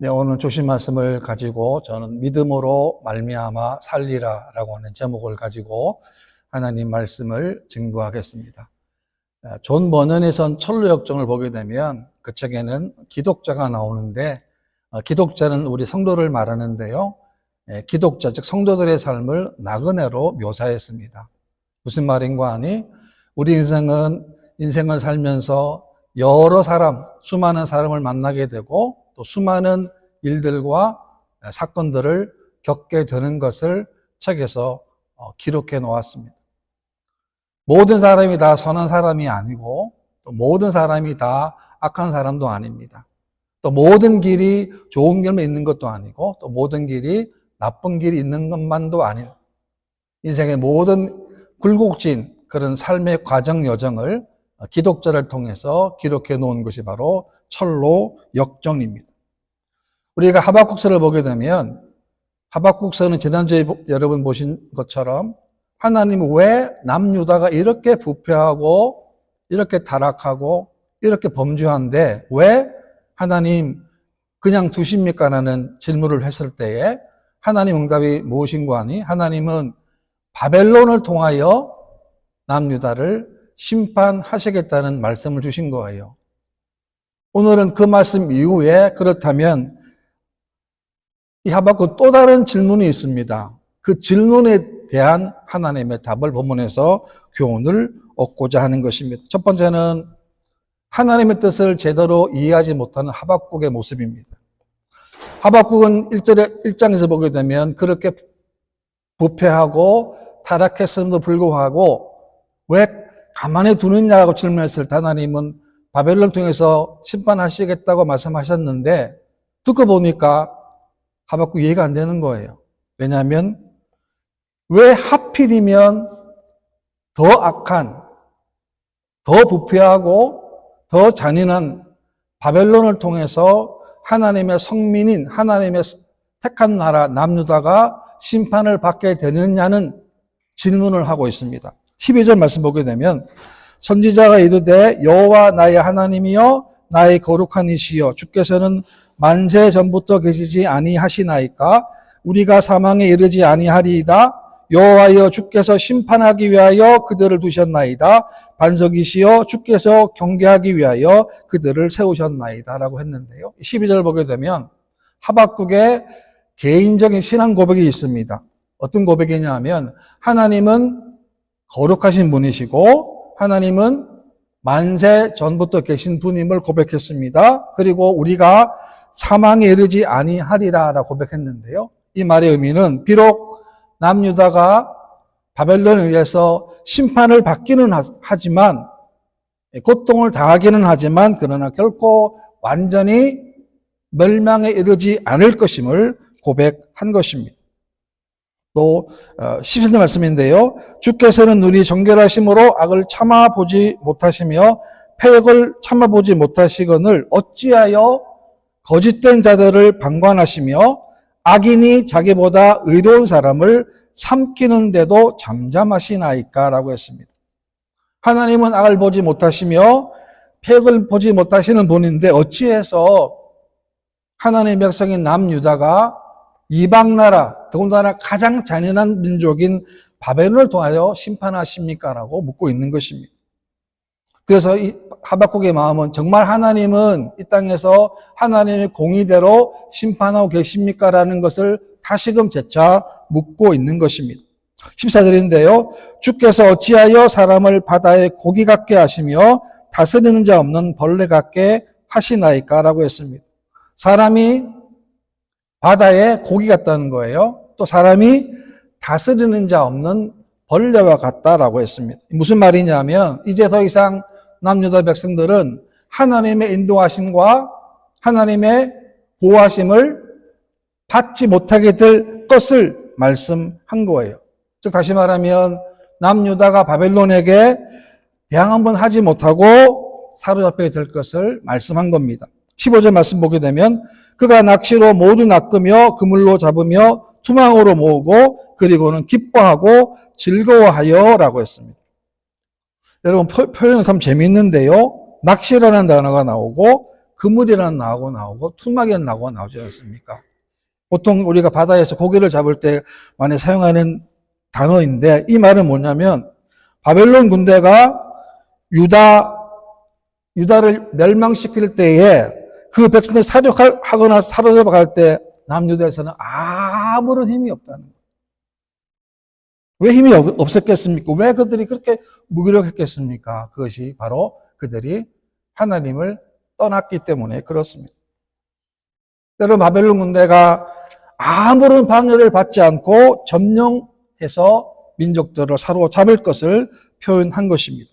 네, 오늘 주신 말씀을 가지고 저는 믿음으로 말미암아 살리라라고 하는 제목을 가지고 하나님 말씀을 증거하겠습니다. 존 버넌의 선 철로 역정을 보게 되면 그 책에는 기독자가 나오는데 기독자는 우리 성도를 말하는데요. 기독자 즉 성도들의 삶을 나그네로 묘사했습니다. 무슨 말인가 하니 우리 인생을 살면서 여러 사람, 수많은 사람을 만나게 되고 또 수많은 일들과 사건들을 겪게 되는 것을 책에서 기록해 놓았습니다. 모든 사람이 다 선한 사람이 아니고 또 모든 사람이 다 악한 사람도 아닙니다. 또 모든 길이 좋은 길만 있는 것도 아니고 또 모든 길이 나쁜 길이 있는 것만도 아닌 인생의 모든 굴곡진 그런 삶의 과정 여정을 기독자를 통해서 기록해 놓은 것이 바로 철로 역정입니다. 우리가 하박국서를 보게 되면 하박국서는 지난주에 여러분 보신 것처럼 하나님이 왜 남유다가 이렇게 부패하고 이렇게 타락하고 이렇게 범죄한데 왜 하나님 그냥 두십니까? 라는 질문을 했을 때에 하나님 응답이 무엇인가 하니 하나님은 바벨론을 통하여 남유다를 심판하시겠다는 말씀을 주신 거예요. 오늘은 그 말씀 이후에 그렇다면 이 하박국 또 다른 질문이 있습니다. 그 질문에 대한 하나님의 답을 본문에서 교훈을 얻고자 하는 것입니다. 첫 번째는 하나님의 뜻을 제대로 이해하지 못하는 하박국의 모습입니다. 하박국은 1장에서 보게 되면 그렇게 부패하고 타락했음에도 불구하고 왜 가만히 두느냐고 질문했을 때 하나님은 바벨론 통해서 심판하시겠다고 말씀하셨는데 듣고 보니까 하박국 이해가 안 되는 거예요. 왜냐하면 왜 하필이면 더 악한, 더 부패하고 더 잔인한 바벨론을 통해서 하나님의 성민인 하나님의 택한 나라 남유다가 심판을 받게 되느냐는 질문을 하고 있습니다. 12절 말씀 보게 되면 선지자가 이르되 여호와 나의 하나님이여 나의 거룩한 이시여 주께서는 만세 전부터 계시지 아니하시나이까 우리가 사망에 이르지 아니하리이다 여호와여 주께서 심판하기 위하여 그들을 두셨나이다 반석이시여 주께서 경계하기 위하여 그들을 세우셨나이다 라고 했는데요. 12절을 보게 되면 하박국의 개인적인 신앙 고백이 있습니다. 어떤 고백이냐 하면 하나님은 거룩하신 분이시고 하나님은 만세 전부터 계신 분임을 고백했습니다. 그리고 우리가 사망에 이르지 아니하리라 라고 고백했는데요. 이 말의 의미는 비록 남유다가 바벨론에 의해서 심판을 받기는 하지만 고통을 당하기는 하지만 그러나 결코 완전히 멸망에 이르지 않을 것임을 고백한 것입니다. 또 13절 말씀인데요. 주께서는 눈이 정결하심으로 악을 참아보지 못하시며 패역을 참아보지 못하시거늘 어찌하여 거짓된 자들을 방관하시며 악인이 자기보다 의로운 사람을 삼키는데도 잠잠하시나이까 라고 했습니다. 하나님은 악을 보지 못하시며 패역을 보지 못하시는 분인데 어찌해서 하나님의 백성인 남유다가 이방나라 더군다나 가장 잔인한 민족인 바벨론을 통하여 심판하십니까? 라고 묻고 있는 것입니다. 그래서 이 하박국의 마음은 정말 하나님은 이 땅에서 하나님의 공의대로 심판하고 계십니까? 라는 것을 다시금 재차 묻고 있는 것입니다. 14절인데요. 주께서 어찌하여 사람을 바다에 고기 같게 하시며 다스리는 자 없는 벌레 같게 하시나이까? 라고 했습니다. 사람이 바다에 고기 같다는 거예요. 또 사람이 다스리는 자 없는 벌레와 같다라고 했습니다. 무슨 말이냐면 이제 더 이상 남유다 백성들은 하나님의 인도하심과 하나님의 보호하심을 받지 못하게 될 것을 말씀한 거예요. 즉 다시 말하면 남유다가 바벨론에게 대항 한번 하지 못하고 사로잡히게 될 것을 말씀한 겁니다. 15절 말씀 보게 되면 그가 낚시로 모두 낚으며 그물로 잡으며 투망으로 모으고 그리고는 기뻐하고 즐거워하여 라고 했습니다. 여러분 표현은 참 재미있는데요. 낚시라는 단어가 나오고 그물이라는 나오고 투막이라는 나오지 않습니까? 보통 우리가 바다에서 고기를 잡을 때 많이 사용하는 단어인데 이 말은 뭐냐면 바벨론 군대가 유다를 멸망시킬 때에 그 백성을 사륙하거나 사로잡아갈 때 남유다에서는 아무런 힘이 없다는 거예요. 왜 힘이 없었겠습니까? 왜 그들이 그렇게 무기력했겠습니까? 그것이 바로 그들이 하나님을 떠났기 때문에 그렇습니다. 여러분, 바벨론 군대가 아무런 방해를 받지 않고 점령해서 민족들을 사로잡을 것을 표현한 것입니다.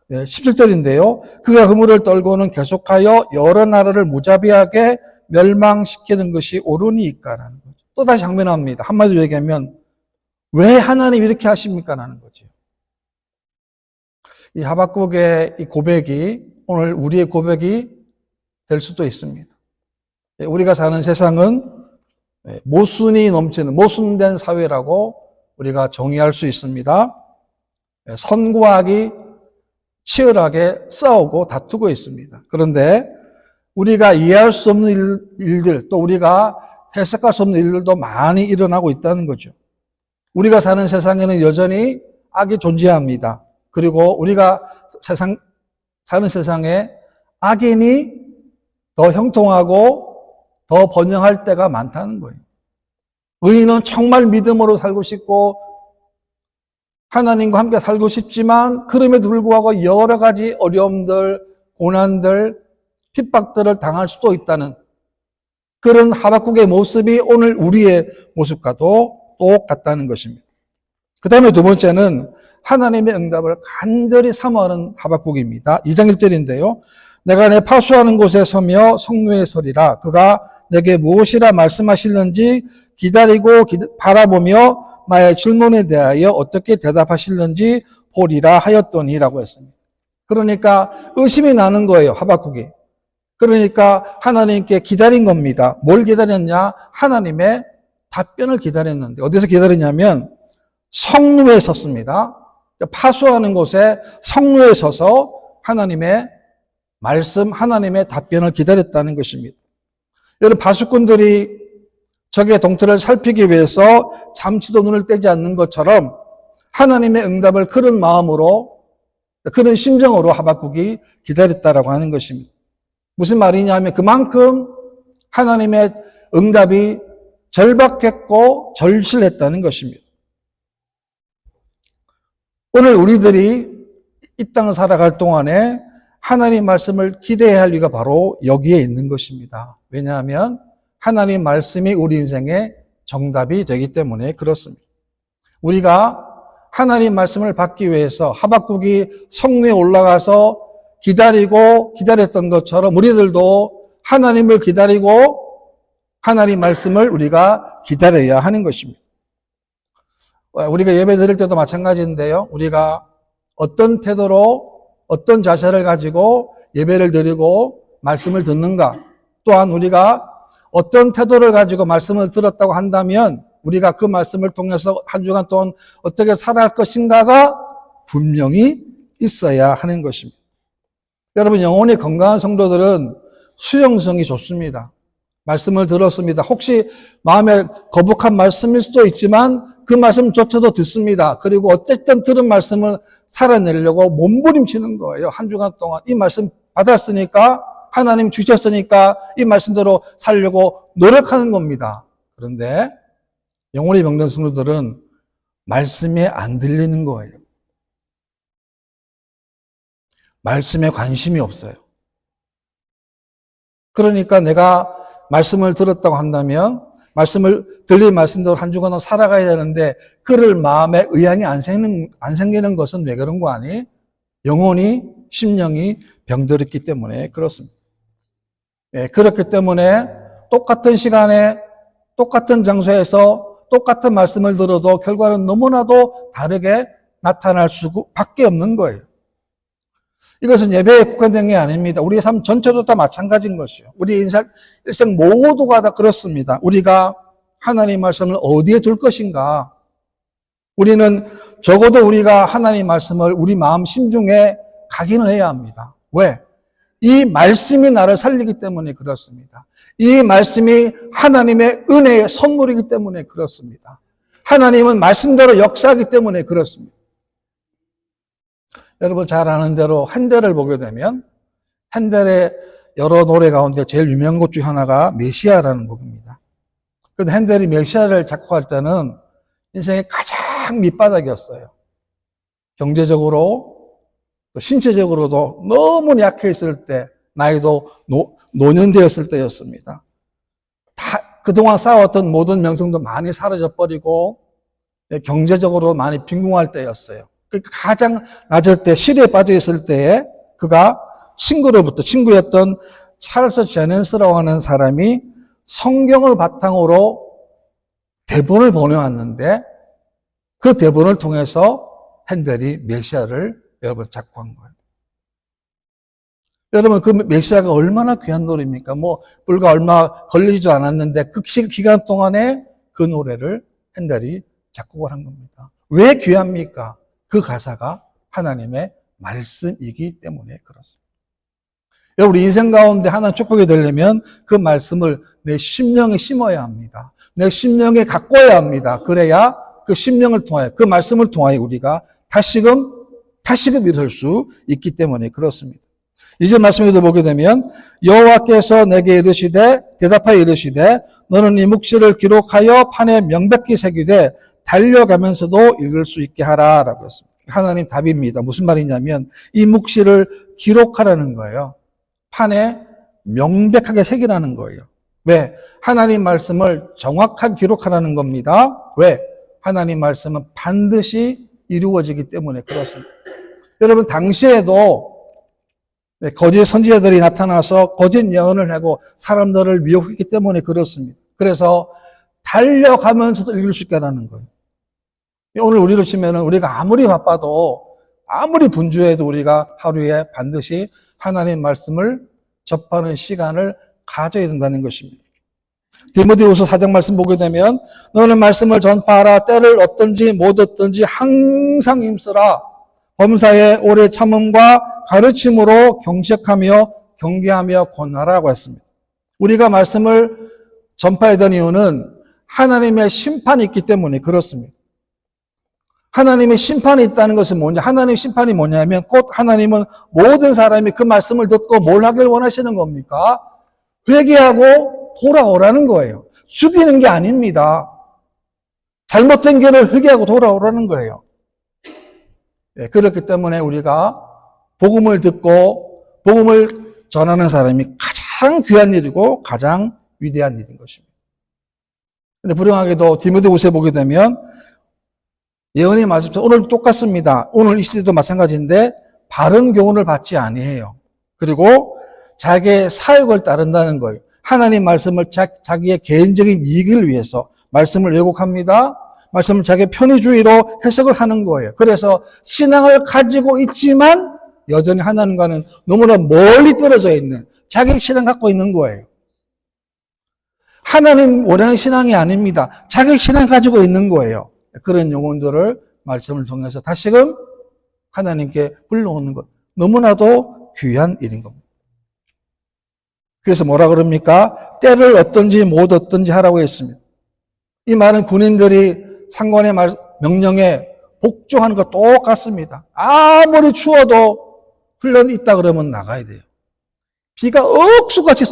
17절인데요. 그가 그물을 떨고는 계속하여 여러 나라를 무자비하게 멸망시키는 것이 옳으니까라는 거죠. 또다시 장면합니다. 한마디로 얘기하면 왜 하나님 이렇게 하십니까? 라는 거죠. 이 하박국의 이 고백이 오늘 우리의 고백이 될 수도 있습니다. 우리가 사는 세상은 모순이 넘치는 모순된 사회라고 우리가 정의할 수 있습니다. 선과 악이 치열하게 싸우고 다투고 있습니다. 그런데 우리가 이해할 수 없는 일들, 또 우리가 해석할 수 없는 일들도 많이 일어나고 있다는 거죠. 우리가 사는 세상에는 여전히 악이 존재합니다. 그리고 우리가 사는 세상에 악인이 더 형통하고 더 번영할 때가 많다는 거예요. 의인은 정말 믿음으로 살고 싶고 하나님과 함께 살고 싶지만 그럼에도 불구하고 여러 가지 어려움들, 고난들, 핍박들을 당할 수도 있다는 그런 하박국의 모습이 오늘 우리의 모습과도 똑같다는 것입니다. 그 다음에 두 번째는 하나님의 응답을 간절히 사모하는 하박국입니다. 2장 1절인데요. 내가 내 파수하는 곳에 서며 성루에 서리라. 그가 내게 무엇이라 말씀하실는지 기다리고 바라보며 나의 질문에 대하여 어떻게 대답하실는지 보리라 하였더니라고 했습니다. 그러니까 의심이 나는 거예요. 하박국이. 그러니까 하나님께 기다린 겁니다. 뭘 기다렸냐? 하나님의 답변을 기다렸는데 어디서 기다리냐면 성루에 섰습니다. 파수하는 곳에 성루에 서서 하나님의 말씀, 하나님의 답변을 기다렸다는 것입니다. 여러분, 파수꾼들이 적의 동태를 살피기 위해서 잠시도 눈을 떼지 않는 것처럼 하나님의 응답을 그런 마음으로, 그런 심정으로 하박국이 기다렸다라고 하는 것입니다. 무슨 말이냐 하면 그만큼 하나님의 응답이 절박했고 절실했다는 것입니다. 오늘 우리들이 이 땅을 살아갈 동안에 하나님 말씀을 기대해야 할 이유가 바로 여기에 있는 것입니다. 왜냐하면 하나님 말씀이 우리 인생의 정답이 되기 때문에 그렇습니다. 우리가 하나님 말씀을 받기 위해서 하박국이 성루에 올라가서 기다렸던 것처럼 우리들도 하나님을 기다리고 하나님 말씀을 우리가 기다려야 하는 것입니다. 우리가 예배 드릴 때도 마찬가지인데요. 우리가 어떤 태도로 어떤 자세를 가지고 예배를 드리고 말씀을 듣는가, 또한 우리가 어떤 태도를 가지고 말씀을 들었다고 한다면 우리가 그 말씀을 통해서 한 주간 동안 어떻게 살아갈 것인가가 분명히 있어야 하는 것입니다. 여러분, 영혼이 건강한 성도들은 수용성이 좋습니다. 말씀을 들었습니다. 혹시 마음에 거북한 말씀일 수도 있지만 그 말씀조차도 듣습니다. 그리고 어쨌든 들은 말씀을 살아내려고 몸부림치는 거예요. 한 주간 동안 이 말씀 받았으니까, 하나님 주셨으니까 이 말씀대로 살려고 노력하는 겁니다. 그런데 영혼이 병든 성도들은 말씀에 안 들리는 거예요. 말씀에 관심이 없어요. 그러니까 내가 말씀을 들었다고 한다면 들린 말씀대로 한 주간 살아가야 되는데 그럴 마음에 의향이 안 생기는 것은 왜 그런 거 아니? 영혼이, 심령이 병들었기 때문에 그렇습니다. 네, 그렇기 때문에 똑같은 시간에 똑같은 장소에서 똑같은 말씀을 들어도 결과는 너무나도 다르게 나타날 수밖에 없는 거예요. 이것은 예배에 국한된 게 아닙니다. 우리의 삶 전체도 다 마찬가지인 것이요. 우리 일생 모두가 다 그렇습니다. 우리가 하나님 말씀을 어디에 둘 것인가? 우리는 적어도 우리가 하나님 말씀을 우리 마음 심중에 각인을 해야 합니다. 왜? 이 말씀이 나를 살리기 때문에 그렇습니다. 이 말씀이 하나님의 은혜의 선물이기 때문에 그렇습니다. 하나님은 말씀대로 역사하기 때문에 그렇습니다. 여러분 잘 아는 대로 핸델을 보게 되면 핸델의 여러 노래 가운데 제일 유명한 곡 중 하나가 메시아라는 곡입니다. 그런데 핸델이 메시아를 작곡할 때는 인생의 가장 밑바닥이었어요. 경제적으로 또 신체적으로도 너무 약해 있을 때, 나이도 노년되었을 때였습니다. 그동안 쌓아왔던 모든 명성도 많이 사라져버리고 경제적으로 많이 빈궁할 때였어요. 그러니까 가장 낮을 때, 시리에 빠져 있을 때에 그가 친구였던 찰스 제넨스라고 하는 사람이 성경을 바탕으로 대본을 보내왔는데 그 대본을 통해서 핸델이 메시아를 여러분 작곡한 거예요. 여러분 그 메시아가 얼마나 귀한 노래입니까? 불과 얼마 걸리지도 않았는데 그 기간 동안에 그 노래를 핸델이 작곡을 한 겁니다. 왜 귀합니까? 그 가사가 하나님의 말씀이기 때문에 그렇습니다. 여러분 우리 인생 가운데 하나님 축복이 되려면 그 말씀을 내 심령에 심어야 합니다. 내 심령에 가꿔야 합니다. 그래야 그 심령을 통하여, 그 말씀을 통하여 우리가 다시금 이룰 수 있기 때문에 그렇습니다. 이제 말씀에도 보게 되면 여호와께서 내게 대답하여 이르시되 너는 이 묵시를 기록하여 판에 명백히 새기되 달려가면서도 읽을 수 있게 하라 라고 했습니다. 하나님 답입니다. 무슨 말이냐면 이 묵시를 기록하라는 거예요. 판에 명백하게 새기라는 거예요. 왜? 하나님 말씀을 정확하게 기록하라는 겁니다. 왜? 하나님 말씀은 반드시 이루어지기 때문에 그렇습니다. 여러분 당시에도 거짓 선지자들이 나타나서 거짓 예언을 하고 사람들을 미혹했기 때문에 그렇습니다. 그래서 달려가면서도 읽을 수 있게 하라는 거예요. 오늘 우리로 치면은 우리가 아무리 바빠도 아무리 분주해도 우리가 하루에 반드시 하나님 말씀을 접하는 시간을 가져야 된다는 것입니다. 디모데후서 4장 말씀 보게 되면 너는 말씀을 전파하라. 때를 얻든지 못 얻든지 항상 힘쓰라. 범사에 오래 참음과 가르침으로 경책하며 경계하며 권하라고 했습니다. 우리가 말씀을 전파해야 되는 이유는 하나님의 심판이 있기 때문에 그렇습니다. 하나님의 심판이 있다는 것은 뭐냐? 하나님의 심판이 뭐냐면 곧 하나님은 모든 사람이 그 말씀을 듣고 뭘 하길 원하시는 겁니까? 회개하고 돌아오라는 거예요. 죽이는 게 아닙니다. 잘못된 길을 회개하고 돌아오라는 거예요. 네, 그렇기 때문에 우리가 복음을 듣고 복음을 전하는 사람이 가장 귀한 일이고 가장 위대한 일인 것입니다. 근데 불행하게도 디모데후서에 보게 되면 예언이 말씀처럼 오늘도 똑같습니다. 오늘 이 시대도 마찬가지인데 바른 교훈을 받지 아니해요. 그리고 자기의 사역을 따른다는 거예요. 하나님 말씀을 자기의 개인적인 이익을 위해서 말씀을 왜곡합니다. 말씀을 자기의 편의주의로 해석을 하는 거예요. 그래서 신앙을 가지고 있지만 여전히 하나님과는 너무나 멀리 떨어져 있는 자기 신앙 갖고 있는 거예요. 하나님 원하는 신앙이 아닙니다. 자기 신앙 가지고 있는 거예요. 그런 영혼들을 말씀을 통해서 다시금 하나님께 불러오는 것 너무나도 귀한 일인 겁니다. 그래서 뭐라 그럽니까? 때를 얻든지 못 얻든지 하라고 했습니다. 이 말은 군인들이 상관의 명령에 복종하는 것 똑같습니다. 아무리 추워도 훈련이 있다 그러면 나가야 돼요. 비가 억수같이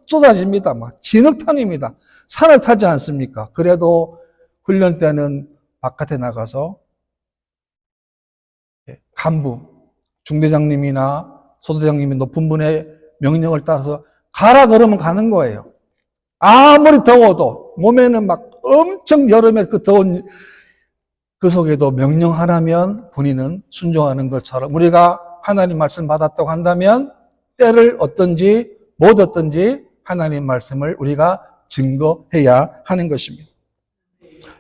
쏟아집니다. 막 진흙탕입니다. 산을 타지 않습니까? 그래도 훈련 때는 바깥에 나가서 간부, 중대장님이나 소대장님이 높은 분의 명령을 따라서 가라 그러면 가는 거예요. 아무리 더워도 몸에는 막 엄청 여름에 그 더운 그 속에도 명령하라면 군인은 순종하는 것처럼 우리가 하나님 말씀 받았다고 한다면 때를 얻든지 못 얻든지 하나님 말씀을 우리가 증거해야 하는 것입니다.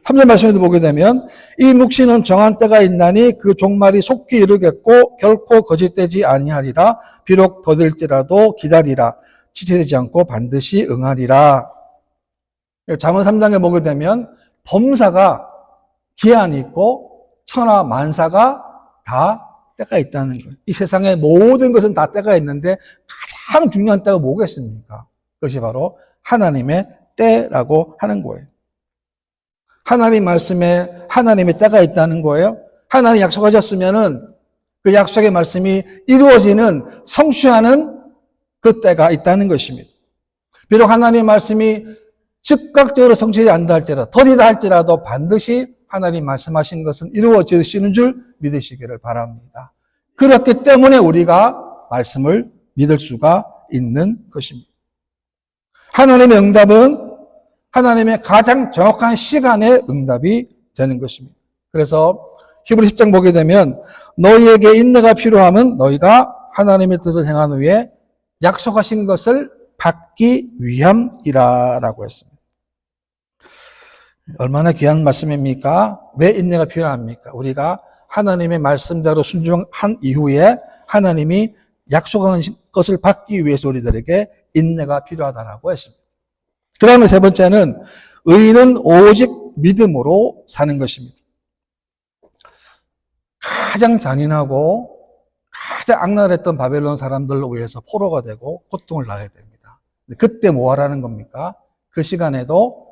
3절 말씀에도 보게 되면 이 묵시는 정한 때가 있나니 그 종말이 속히 이르겠고 결코 거짓되지 아니하리라. 비록 더딜지라도 기다리라. 지체되지 않고 반드시 응하리라. 잠언 3장에 보게 되면 범사가 기한이 있고 천하 만사가 다 때가 있다는 거예요. 이 세상의 모든 것은 다 때가 있는데 가장 중요한 때가 뭐겠습니까? 그것이 바로 하나님의 때라고 하는 거예요. 하나님 말씀에 하나님의 때가 있다는 거예요. 하나님 약속하셨으면은 그 약속의 말씀이 이루어지는, 성취하는 그 때가 있다는 것입니다. 비록 하나님의 말씀이 즉각적으로 성취되지 않는다 할지라도, 더디다 할지라도 반드시 하나님 말씀하신 것은 이루어지시는 줄 믿으시기를 바랍니다. 그렇기 때문에 우리가 말씀을 믿을 수가 있는 것입니다. 하나님의 응답은 하나님의 가장 정확한 시간에 응답이 되는 것입니다. 그래서 히브리 10장 보게 되면 너희에게 인내가 필요하면 너희가 하나님의 뜻을 행한 후에 약속하신 것을 받기 위함이라라고 했습니다. 얼마나 귀한 말씀입니까? 왜 인내가 필요합니까? 우리가 하나님의 말씀대로 순종한 이후에 하나님이 약속한 것을 받기 위해서 우리들에게 인내가 필요하다라고 했습니다. 그 다음에 세 번째는 의인은 오직 믿음으로 사는 것입니다. 가장 잔인하고 가장 악랄했던 바벨론 사람들로 의해서 포로가 되고 고통을 당하게 됩니다. 그때 뭐 하라는 겁니까? 그 시간에도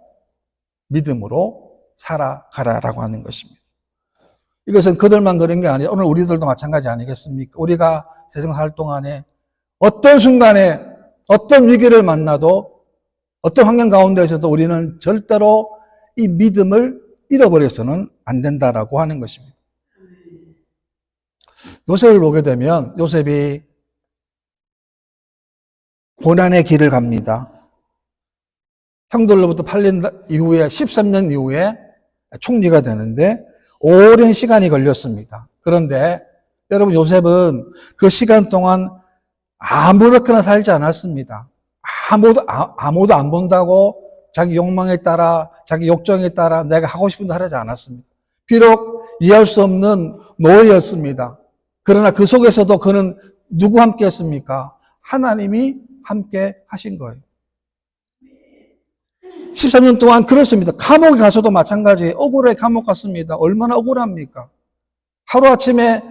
믿음으로 살아가라라고 하는 것입니다. 이것은 그들만 그런 게 아니에요. 오늘 우리들도 마찬가지 아니겠습니까? 우리가 세상 살 동안에 어떤 순간에 어떤 위기를 만나도 어떤 환경 가운데에서도 우리는 절대로 이 믿음을 잃어버려서는 안 된다라고 하는 것입니다. 요셉을 보게 되면 요셉이 고난의 길을 갑니다. 형들로부터 팔린 이후에 13년 이후에 총리가 되는데 오랜 시간이 걸렸습니다. 그런데 여러분 요셉은 그 시간 동안 아무렇게나 살지 않았습니다. 아무도 안 본다고 자기 욕망에 따라 자기 욕정에 따라 내가 하고 싶은 대로 하지 않았습니다. 비록 이해할 수 없는 노예였습니다. 그러나 그 속에서도 그는 누구 함께 했습니까? 하나님이 함께 하신 거예요. 13년 동안 그렇습니다. 감옥에 가서도 마찬가지. 억울해 감옥 갔습니다. 얼마나 억울합니까? 하루아침에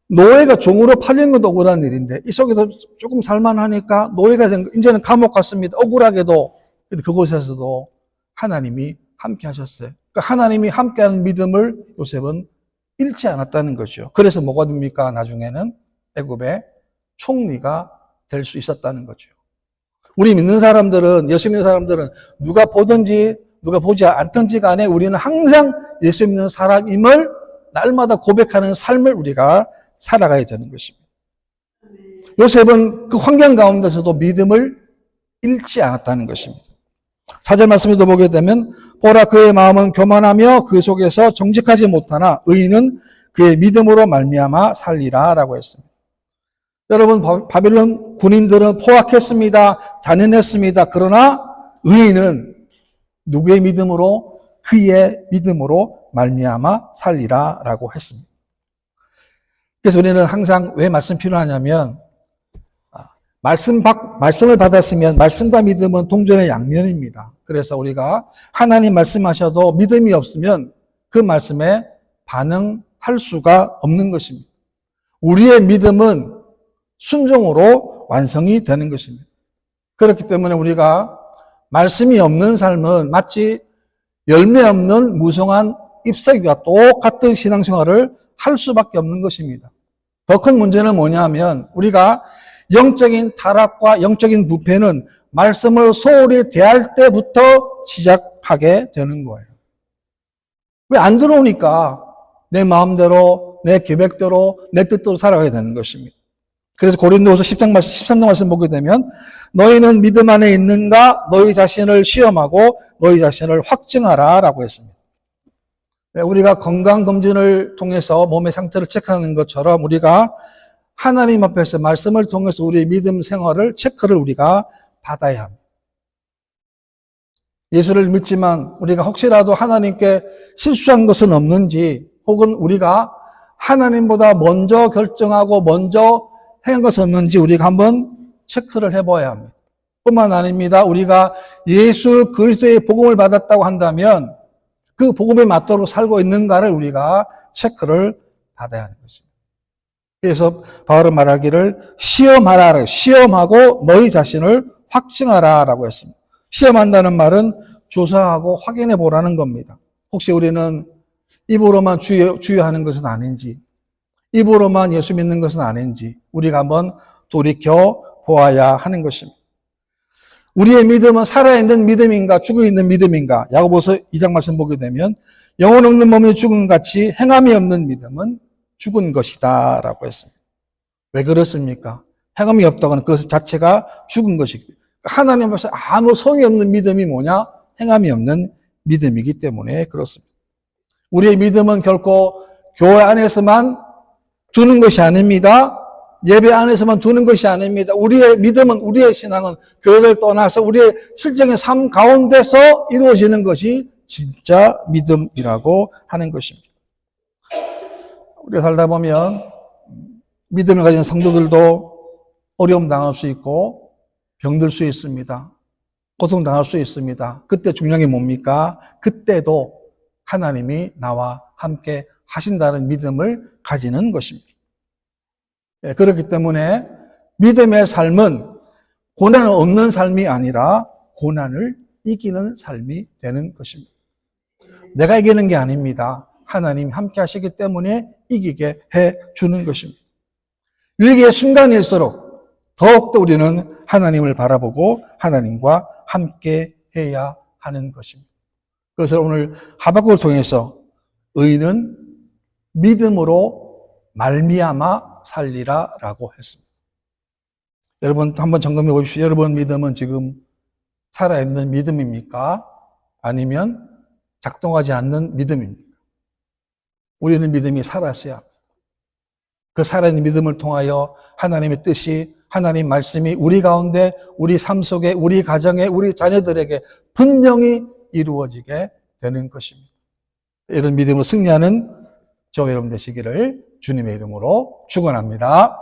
노예가 종으로 팔린 것도 억울한 일인데 이 속에서 조금 살만하니까 노예가 된 거, 이제는 감옥 갔습니다. 억울하게도. 근데 그곳에서도 하나님이 함께 하셨어요. 그러니까 하나님이 함께하는 믿음을 요셉은 잃지 않았다는 거죠. 그래서 뭐가 됩니까? 나중에는 애굽의 총리가 될 수 있었다는 거죠. 우리 믿는 사람들은, 예수 믿는 사람들은 누가 보든지 누가 보지 않든지 간에 우리는 항상 예수 믿는 사람임을 날마다 고백하는 삶을 우리가 살아가야 되는 것입니다. 요셉은 그 환경 가운데서도 믿음을 잃지 않았다는 것입니다. 4절 말씀에도 보게 되면 보라 그의 마음은 교만하며 그 속에서 정직하지 못하나 의인은 그의 믿음으로 말미암아 살리라 라고 했습니다. 여러분 바벨론 군인들은 포악했습니다. 잔인했습니다. 그러나 의인은 누구의 믿음으로? 그의 믿음으로 말미암아 살리라 라고 했습니다. 그래서 우리는 항상 왜 말씀 필요하냐면 말씀을 받았으면 말씀과 믿음은 동전의 양면입니다. 그래서 우리가 하나님 말씀하셔도 믿음이 없으면 그 말씀에 반응할 수가 없는 것입니다. 우리의 믿음은 순종으로 완성이 되는 것입니다. 그렇기 때문에 우리가 말씀이 없는 삶은 마치 열매 없는 무성한 잎사귀와 똑같은 신앙생활을 할 수밖에 없는 것입니다. 더 큰 문제는 뭐냐면 우리가 영적인 타락과 영적인 부패는 말씀을 소홀히 대할 때부터 시작하게 되는 거예요. 왜 안 들어오니까 내 마음대로, 내 계획대로, 내 뜻대로 살아가게 되는 것입니다. 그래서 고린도후서 10장 말씀, 13장 말씀 보게 되면 너희는 믿음 안에 있는가? 너희 자신을 시험하고 너희 자신을 확증하라 라고 했습니다. 우리가 건강검진을 통해서 몸의 상태를 체크하는 것처럼 우리가 하나님 앞에서 말씀을 통해서 우리의 믿음 생활을 체크를 우리가 받아야 합니다. 예수를 믿지만 우리가 혹시라도 하나님께 실수한 것은 없는지 혹은 우리가 하나님보다 먼저 결정하고 먼저 행한 것은 없는지 우리가 한번 체크를 해봐야 합니다. 뿐만 아닙니다. 우리가 예수 그리스도의 복음을 받았다고 한다면 그 복음에 맞도록 살고 있는가를 우리가 체크를 받아야 하는 것입니다. 그래서 바울은 말하기를 시험하라, 시험하고 너희 자신을 확증하라라고 했습니다. 시험한다는 말은 조사하고 확인해 보라는 겁니다. 혹시 우리는 입으로만 주여하는 것은 아닌지, 입으로만 예수 믿는 것은 아닌지 우리가 한번 돌이켜 보아야 하는 것입니다. 우리의 믿음은 살아있는 믿음인가 죽어있는 믿음인가? 야고보서 2장 말씀 보게 되면 영혼 없는 몸이 죽은 같이 행함이 없는 믿음은 죽은 것이다 라고 했습니다. 왜 그렇습니까? 행함이 없다고는 그 자체가 죽은 것이기 때문에 하나님 앞에서 아무 소용이 없는 믿음이 뭐냐? 행함이 없는 믿음이기 때문에 그렇습니다. 우리의 믿음은 결코 교회 안에서만 두는 것이 아닙니다. 예배 안에서만 두는 것이 아닙니다. 우리의 믿음은, 우리의 신앙은 교회를 떠나서 우리의 실정의 삶 가운데서 이루어지는 것이 진짜 믿음이라고 하는 것입니다. 우리가 살다 보면 믿음을 가진 성도들도 어려움 당할 수 있고 병들 수 있습니다. 고통 당할 수 있습니다. 그때 중요한 게 뭡니까? 그때도 하나님이 나와 함께 하신다는 믿음을 가지는 것입니다. 그렇기 때문에 믿음의 삶은 고난은 없는 삶이 아니라 고난을 이기는 삶이 되는 것입니다. 내가 이기는 게 아닙니다. 하나님이 함께 하시기 때문에 이기게 해 주는 것입니다. 위기의 순간일수록 더욱더 우리는 하나님을 바라보고 하나님과 함께 해야 하는 것입니다. 그것을 오늘 하박국을 통해서 의인은 믿음으로 말미암아 살리라라고 했습니다. 여러분 한번 점검해 보십시오. 여러분 믿음은 지금 살아있는 믿음입니까? 아니면 작동하지 않는 믿음입니까? 우리는 믿음이 살았어야 합니다. 그 살아있는 믿음을 통하여 하나님의 뜻이, 하나님 말씀이 우리 가운데, 우리 삶 속에, 우리 가정에, 우리 자녀들에게 분명히 이루어지게 되는 것입니다. 이런 믿음으로 승리하는 저와 여러분 되시기를 주님의 이름으로 축원합니다.